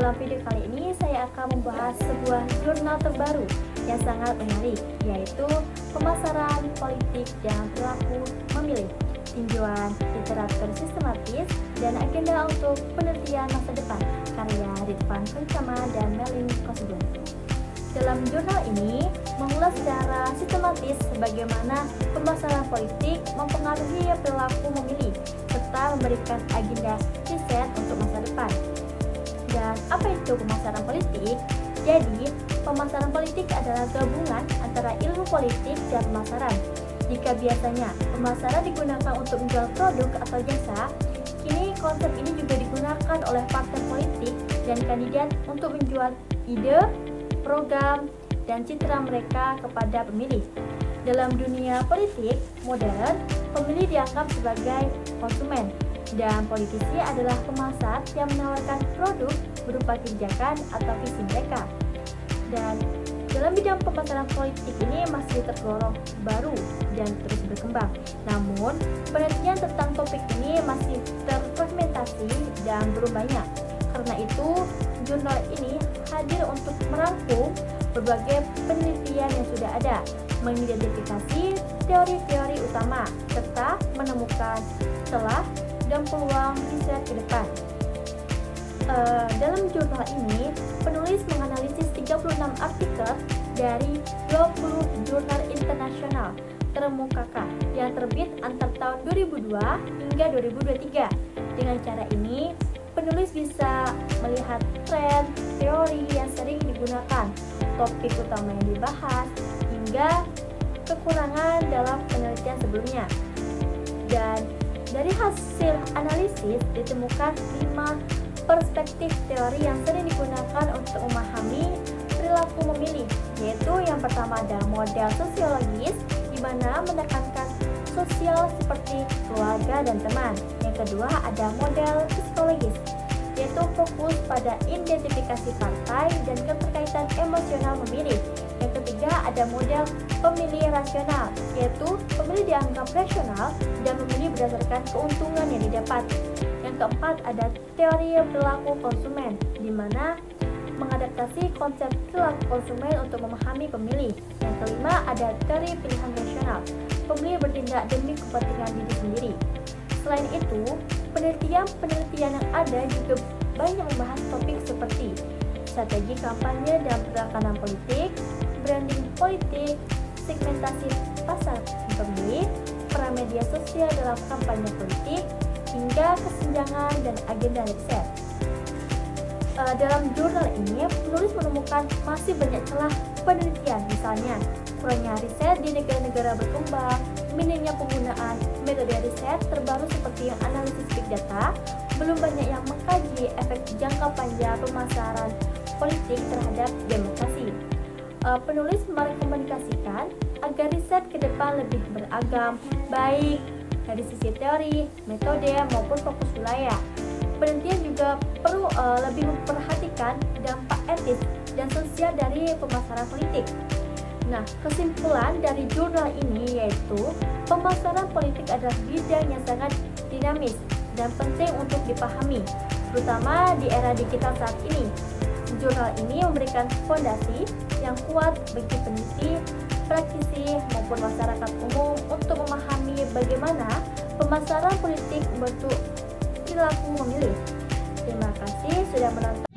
Dalam video kali ini saya akan membahas sebuah jurnal terbaru yang sangat menarik, yaitu Pemasaran Politik dan Perilaku Memilih, Tinjauan Literatur Sistematis dan Agenda untuk Penelitian Masa Depan, karya Ridvan Pratama dan Melin Kosgum. Dalam jurnal ini mengulas secara sistematis bagaimana pemasaran politik mempengaruhi perilaku memilih serta memberikan agenda riset untuk masa depan. Dan apa itu pemasaran politik? Jadi, pemasaran politik adalah gabungan antara ilmu politik dan pemasaran. Jika biasanya pemasaran digunakan untuk menjual produk atau jasa, kini konsep ini juga digunakan oleh partai politik dan kandidat untuk menjual ide, program, dan citra mereka kepada pemilih. Dalam dunia politik modern, pemilih dianggap sebagai konsumen, dan politisi adalah pemasar yang menawarkan produk berupa kebijakan atau visi mereka. Dan dalam bidang pemasaran politik ini masih tergolong baru dan terus berkembang. Namun, penelitian tentang topik ini masih terfragmentasi dan belum banyak. Karena itu, jurnal ini hadir untuk merangkum berbagai penelitian yang sudah ada, mengidentifikasi teori-teori utama, serta menemukan celah dan peluang riset ke depan. Dalam jurnal ini, penulis menganalisis 36 artikel dari 20 jurnal internasional terkemuka yang terbit antara tahun 2002 hingga 2023. Dengan cara ini, penulis bisa melihat tren, teori yang sering digunakan, topik utama yang dibahas, hingga kekurangan dalam penelitian sebelumnya. Dan dari hasil analisis ditemukan 5 perspektif teori yang sering digunakan untuk memahami perilaku memilih, yaitu yang pertama ada model sosiologis, di mana menekankan sosial seperti keluarga dan teman. Yang kedua ada model psikologis, yaitu fokus pada identifikasi partai dan keterkaitan emosional memilih. Yang ketiga ada model pemilih rasional, yaitu pemilih dianggap rasional dan memilih berdasarkan keuntungan yang didapat. Yang keempat ada teori perilaku konsumen, di mana mengadaptasi konsep perilaku konsumen untuk memahami pemilih. Yang kelima ada teori pilihan rasional, pemilih bertindak demi kepentingan diri sendiri. Selain itu, penelitian yang ada juga banyak membahas topik seperti strategi kampanye dan perakanan politik, branding politik, segmentasi pasar pemilih, peran media sosial dalam kampanye politik, hingga kesenjangan dan agenda riset. Dalam jurnal ini, penulis menemukan masih banyak celah penelitian, misalnya kurangnya riset di negara-negara berkembang, minimnya penggunaan metode riset terbaru seperti yang analisis big data, belum banyak yang mengkaji efek jangka panjang pemasaran politik terhadap demokrasi. Penulis merekomendasikan agar riset ke depan lebih beragam, baik dari sisi teori, metode, maupun fokus wilayah. Penelitian juga perlu lebih memperhatikan dampak etis dan sosial dari pemasaran politik. Nah, kesimpulan dari jurnal ini yaitu pemasaran politik adalah bidang yang sangat dinamis dan penting untuk dipahami, terutama di era digital saat ini. Jurnal ini memberikan fondasi yang kuat bagi peneliti, praktisi, maupun masyarakat umum untuk memahami bagaimana pemasaran politik membentuk perilaku memilih. Terima kasih sudah menonton.